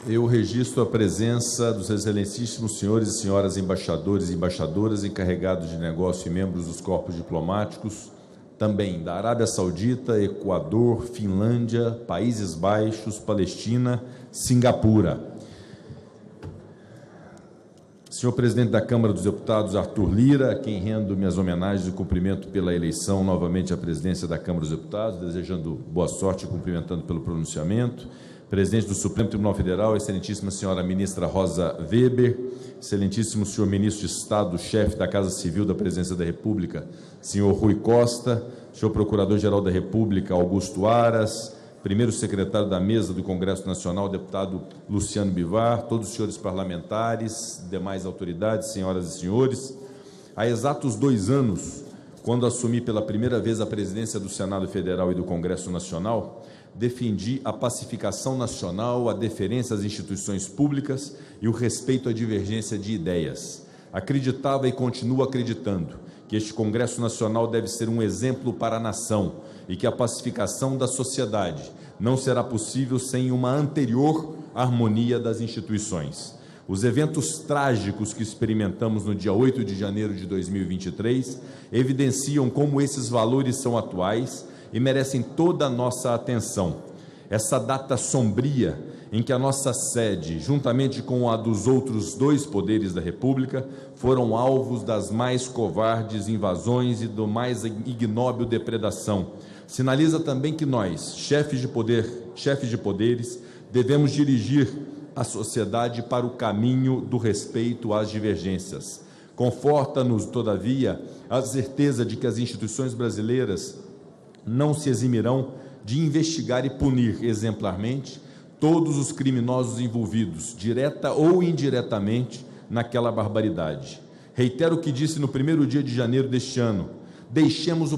Eu registro a presença dos excelentíssimos senhores e senhoras embaixadores e embaixadoras, encarregados de negócio e membros dos corpos diplomáticos, também da Arábia Saudita, Equador, Finlândia, Países Baixos, Palestina, Singapura. Senhor presidente da Câmara dos Deputados, Arthur Lira, a quem rendo minhas homenagens e cumprimento pela eleição novamente à presidência da Câmara dos Deputados, desejando boa sorte e cumprimentando pelo pronunciamento. Presidente do Supremo Tribunal Federal, excelentíssima senhora ministra Rosa Weber, excelentíssimo senhor ministro de Estado, chefe da Casa Civil da Presidência da República, senhor Rui Costa, senhor procurador-geral da República, Augusto Aras, primeiro secretário da mesa do Congresso Nacional, deputado Luciano Bivar, todos os senhores parlamentares, demais autoridades, senhoras e senhores. Há exatos 2 anos, quando assumi pela primeira vez a presidência do Senado Federal e do Congresso Nacional, defendi a pacificação nacional, a deferência às instituições públicas e o respeito à divergência de ideias. Acreditava e continuo acreditando que este Congresso Nacional deve ser um exemplo para a nação e que a pacificação da sociedade não será possível sem uma anterior harmonia das instituições. Os eventos trágicos que experimentamos no dia 8 de janeiro de 2023 evidenciam como esses valores são atuais e merecem toda a nossa atenção. Essa data sombria em que a nossa sede, juntamente com a dos outros 2 poderes da República, foram alvos das mais covardes invasões e do mais ignóbil depredação, sinaliza também que nós, chefes de poderes, devemos dirigir a sociedade para o caminho do respeito às divergências. Conforta-nos, todavia, a certeza de que as instituições brasileiras não se eximirão de investigar e punir exemplarmente todos os criminosos envolvidos, direta ou indiretamente, naquela barbaridade. Reitero o que disse no primeiro dia de janeiro deste ano: deixemos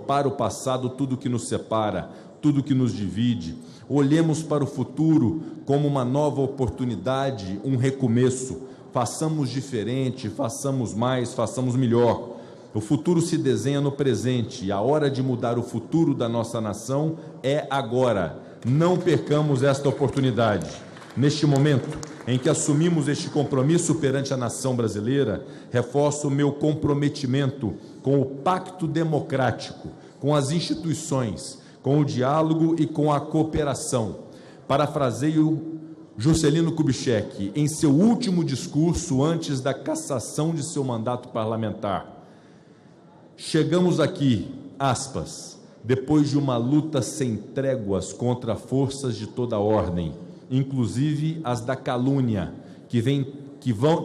para o passado tudo que nos separa, tudo que nos divide, olhemos para o futuro como uma nova oportunidade, um recomeço, façamos diferente, façamos mais, façamos melhor. O futuro se desenha no presente e a hora de mudar o futuro da nossa nação é agora. Não percamos esta oportunidade. Neste momento em que assumimos este compromisso perante a nação brasileira, reforço o meu comprometimento com o pacto democrático, com as instituições, com o diálogo e com a cooperação. Parafraseio Juscelino Kubitschek em seu último discurso antes da cassação de seu mandato parlamentar. Chegamos aqui, aspas, depois de uma luta sem tréguas contra forças de toda ordem, inclusive as da calúnia, que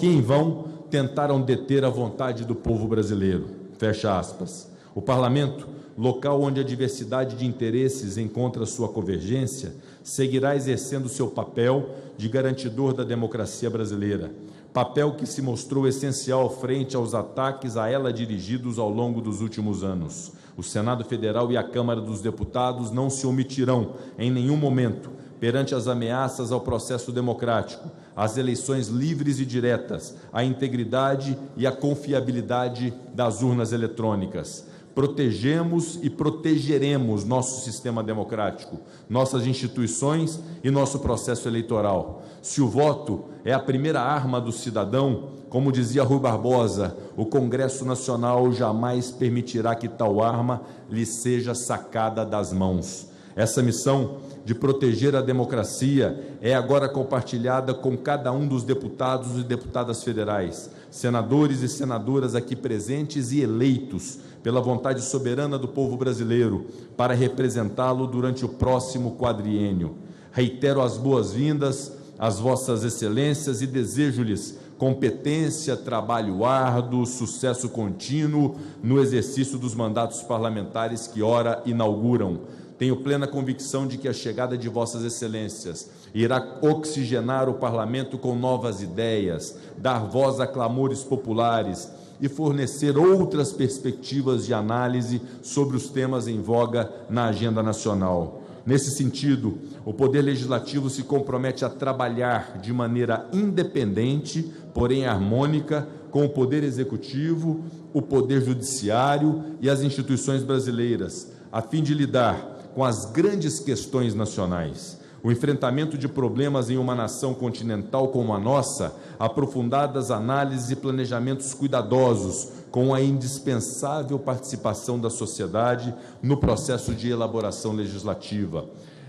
em vão tentaram deter a vontade do povo brasileiro. Fecha aspas. O Parlamento, local onde a diversidade de interesses encontra sua convergência, seguirá exercendo seu papel de garantidor da democracia brasileira, papel que se mostrou essencial frente aos ataques a ela dirigidos ao longo dos últimos anos. O Senado Federal e a Câmara dos Deputados não se omitirão, em nenhum momento, perante as ameaças ao processo democrático, às eleições livres e diretas, à integridade e à confiabilidade das urnas eletrônicas. Protegemos e protegeremos nosso sistema democrático, nossas instituições e nosso processo eleitoral. Se o voto é a primeira arma do cidadão, como dizia Rui Barbosa, o Congresso Nacional jamais permitirá que tal arma lhe seja sacada das mãos. Essa missão de proteger a democracia é agora compartilhada com cada um dos deputados e deputadas federais, senadores e senadoras aqui presentes e eleitos pela vontade soberana do povo brasileiro para representá-lo durante o próximo quadriênio. Reitero as boas-vindas às vossas excelências e desejo-lhes competência, trabalho árduo, sucesso contínuo no exercício dos mandatos parlamentares que ora inauguram. Tenho plena convicção de que a chegada de vossas excelências irá oxigenar o parlamento com novas ideias, dar voz a clamores populares e fornecer outras perspectivas de análise sobre os temas em voga na agenda nacional. Nesse sentido, o Poder Legislativo se compromete a trabalhar de maneira independente, porém harmônica, com o Poder Executivo, o Poder Judiciário e as instituições brasileiras, a fim de lidar com as grandes questões nacionais. O enfrentamento de problemas em uma nação continental como a nossa, aprofundadas análises e planejamentos cuidadosos, com a indispensável participação da sociedade no processo de elaboração legislativa.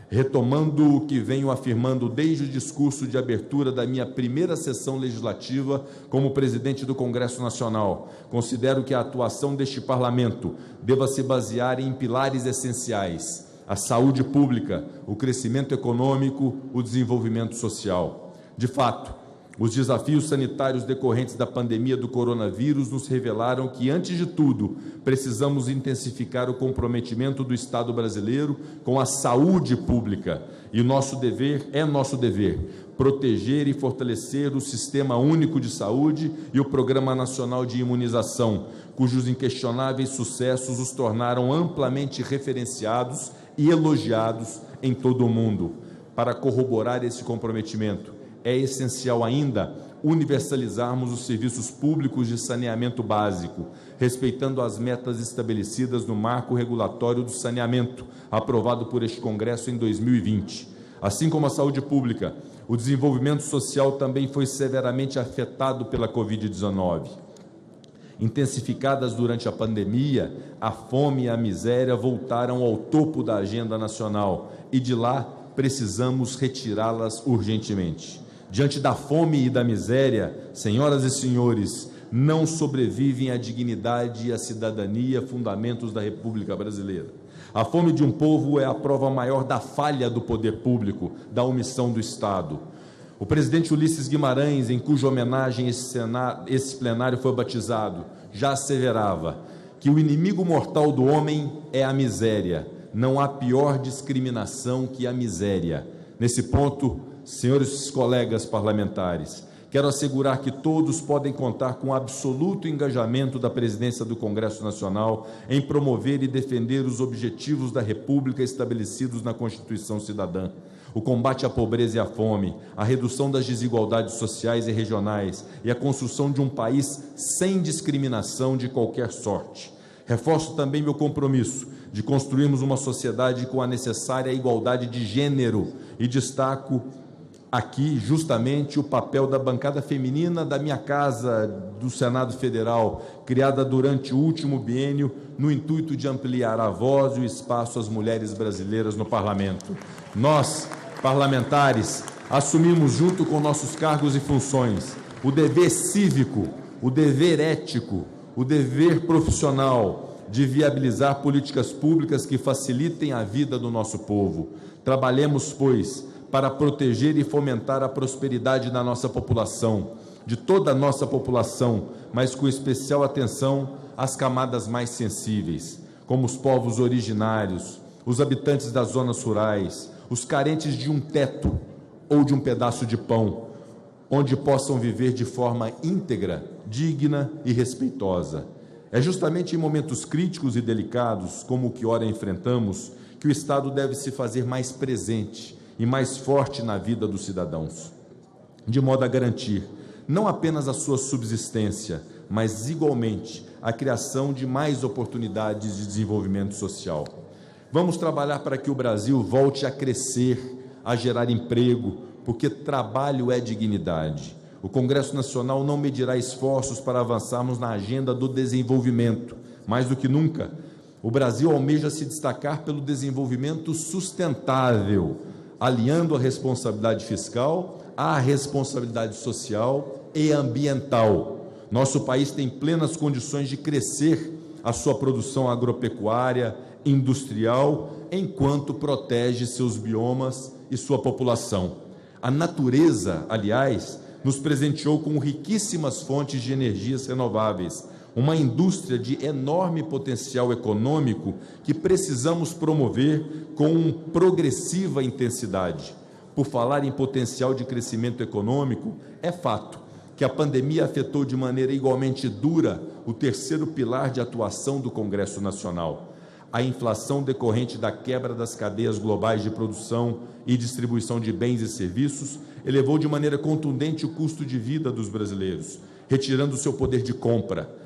Retomando o que venho afirmando desde o discurso de abertura da minha primeira sessão legislativa como presidente do Congresso Nacional, considero que a atuação deste Parlamento deva se basear em pilares essenciais: a saúde pública, o crescimento econômico, o desenvolvimento social. De fato, os desafios sanitários decorrentes da pandemia do coronavírus nos revelaram que, antes de tudo, precisamos intensificar o comprometimento do Estado brasileiro com a saúde pública. E nosso dever, proteger e fortalecer o Sistema Único de Saúde e o Programa Nacional de Imunização, cujos inquestionáveis sucessos os tornaram amplamente referenciados e elogiados em todo o mundo. Para corroborar esse comprometimento, é essencial ainda universalizarmos os serviços públicos de saneamento básico, respeitando as metas estabelecidas no Marco Regulatório do Saneamento, aprovado por este Congresso em 2020. Assim como a saúde pública, o desenvolvimento social também foi severamente afetado pela Covid-19. Intensificadas durante a pandemia, a fome e a miséria voltaram ao topo da agenda nacional e de lá precisamos retirá-las urgentemente. Diante da fome e da miséria, senhoras e senhores, não sobrevivem a dignidade e a cidadania, fundamentos da República Brasileira. A fome de um povo é a prova maior da falha do poder público, da omissão do Estado. O presidente Ulisses Guimarães, em cuja homenagem esse plenário foi batizado, já asseverava que o inimigo mortal do homem é a miséria. Não há pior discriminação que a miséria. Nesse ponto, senhores colegas parlamentares, quero assegurar que todos podem contar com o absoluto engajamento da presidência do Congresso Nacional em promover e defender os objetivos da República estabelecidos na Constituição Cidadã: o combate à pobreza e à fome, a redução das desigualdades sociais e regionais e a construção de um país sem discriminação de qualquer sorte. Reforço também meu compromisso de construirmos uma sociedade com a necessária igualdade de gênero e destaco aqui justamente o papel da bancada feminina da minha casa, do Senado Federal, criada durante o último biênio, no intuito de ampliar a voz e o espaço às mulheres brasileiras no Parlamento. Nós, parlamentares, assumimos junto com nossos cargos e funções o dever cívico, o dever ético, o dever profissional de viabilizar políticas públicas que facilitem a vida do nosso povo. Trabalhemos, pois, para proteger e fomentar a prosperidade da nossa população, de toda a nossa população, mas com especial atenção às camadas mais sensíveis, como os povos originários, os habitantes das zonas rurais, os carentes de um teto ou de um pedaço de pão, onde possam viver de forma íntegra, digna e respeitosa. É justamente em momentos críticos e delicados, como o que ora enfrentamos, que o Estado deve se fazer mais presente e mais forte na vida dos cidadãos, de modo a garantir não apenas a sua subsistência, mas igualmente a criação de mais oportunidades de desenvolvimento social. Vamos trabalhar para que o Brasil volte a crescer, a gerar emprego, porque trabalho é dignidade. O Congresso Nacional não medirá esforços para avançarmos na agenda do desenvolvimento. Mais do que nunca, o Brasil almeja se destacar pelo desenvolvimento sustentável, aliando a responsabilidade fiscal à responsabilidade social e ambiental. Nosso país tem plenas condições de crescer a sua produção agropecuária, industrial, enquanto protege seus biomas e sua população. A natureza, aliás, nos presenteou com riquíssimas fontes de energias renováveis, uma indústria de enorme potencial econômico que precisamos promover com progressiva intensidade. Por falar em potencial de crescimento econômico, é fato que a pandemia afetou de maneira igualmente dura o terceiro pilar de atuação do Congresso Nacional. A inflação decorrente da quebra das cadeias globais de produção e distribuição de bens e serviços elevou de maneira contundente o custo de vida dos brasileiros, retirando seu poder de compra.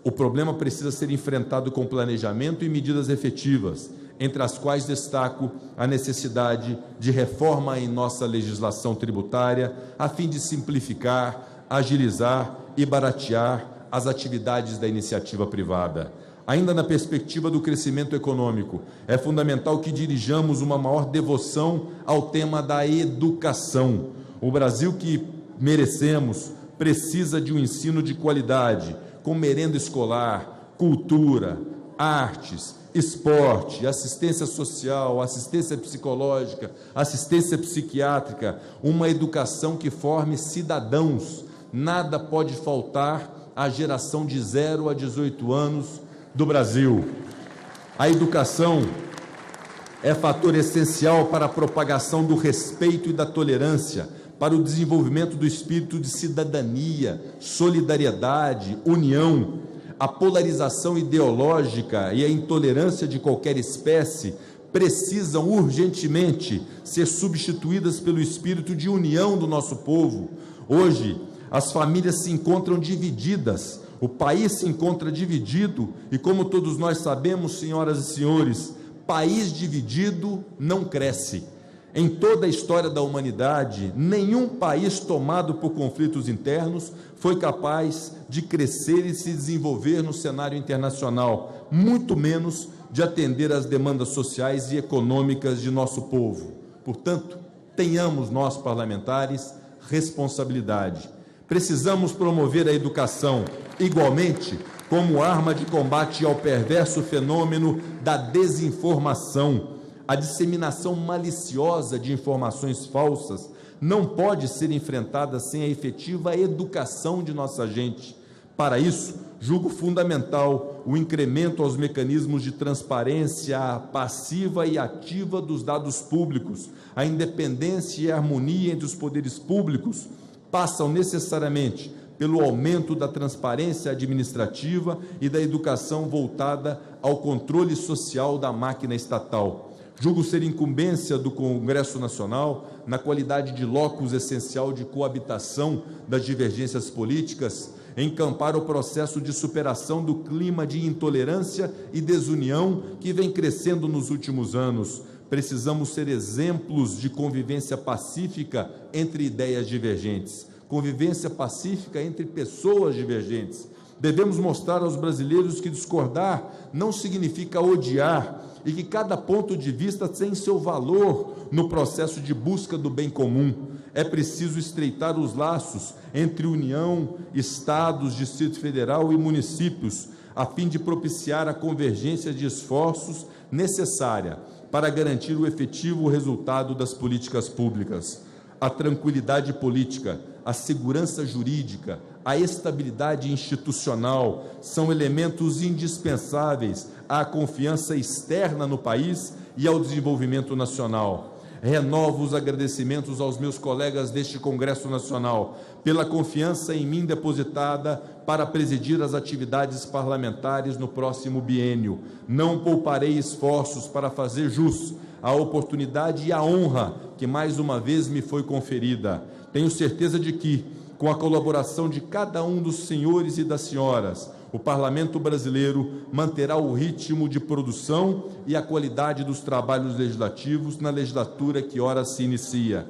O problema precisa ser enfrentado com planejamento e medidas efetivas, entre as quais destaco a necessidade de reforma em nossa legislação tributária, a fim de simplificar, agilizar e baratear as atividades da iniciativa privada. Ainda na perspectiva do crescimento econômico, é fundamental que dirijamos uma maior devoção ao tema da educação. O Brasil que merecemos precisa de um ensino de qualidade, com merenda escolar, cultura, artes, esporte, assistência social, assistência psicológica, assistência psiquiátrica, uma educação que forme cidadãos. Nada pode faltar à geração de 0 a 18 anos do Brasil. A educação é fator essencial para a propagação do respeito e da tolerância, para o desenvolvimento do espírito de cidadania, solidariedade, união. A polarização ideológica e a intolerância de qualquer espécie precisam urgentemente ser substituídas pelo espírito de união do nosso povo. Hoje, as famílias se encontram divididas, o país se encontra dividido e, como todos nós sabemos, senhoras e senhores, país dividido não cresce. Em toda a história da humanidade, nenhum país tomado por conflitos internos foi capaz de crescer e se desenvolver no cenário internacional, muito menos de atender às demandas sociais e econômicas de nosso povo. Portanto, tenhamos nós, parlamentares, responsabilidade. Precisamos promover a educação, igualmente, como arma de combate ao perverso fenômeno da desinformação. A disseminação maliciosa de informações falsas não pode ser enfrentada sem a efetiva educação de nossa gente. Para isso, julgo fundamental o incremento aos mecanismos de transparência passiva e ativa dos dados públicos. A independência e a harmonia entre os poderes públicos passam necessariamente pelo aumento da transparência administrativa e da educação voltada ao controle social da máquina estatal. Julgo ser incumbência do Congresso Nacional, na qualidade de locus essencial de coabitação das divergências políticas, encampar o processo de superação do clima de intolerância e desunião que vem crescendo nos últimos anos. Precisamos ser exemplos de convivência pacífica entre ideias divergentes, convivência pacífica entre pessoas divergentes. Devemos mostrar aos brasileiros que discordar não significa odiar e que cada ponto de vista tem seu valor no processo de busca do bem comum. É preciso estreitar os laços entre União, Estados, Distrito Federal e municípios, a fim de propiciar a convergência de esforços necessária para garantir o efetivo resultado das políticas públicas. A tranquilidade política, a segurança jurídica, a estabilidade institucional são elementos indispensáveis à confiança externa no país e ao desenvolvimento nacional. Renovo os agradecimentos aos meus colegas deste Congresso Nacional pela confiança em mim depositada para presidir as atividades parlamentares no próximo biênio. Não pouparei esforços para fazer jus à oportunidade e à honra que mais uma vez me foi conferida. Tenho certeza de que, com a colaboração de cada um dos senhores e das senhoras, o Parlamento brasileiro manterá o ritmo de produção e a qualidade dos trabalhos legislativos na legislatura que ora se inicia.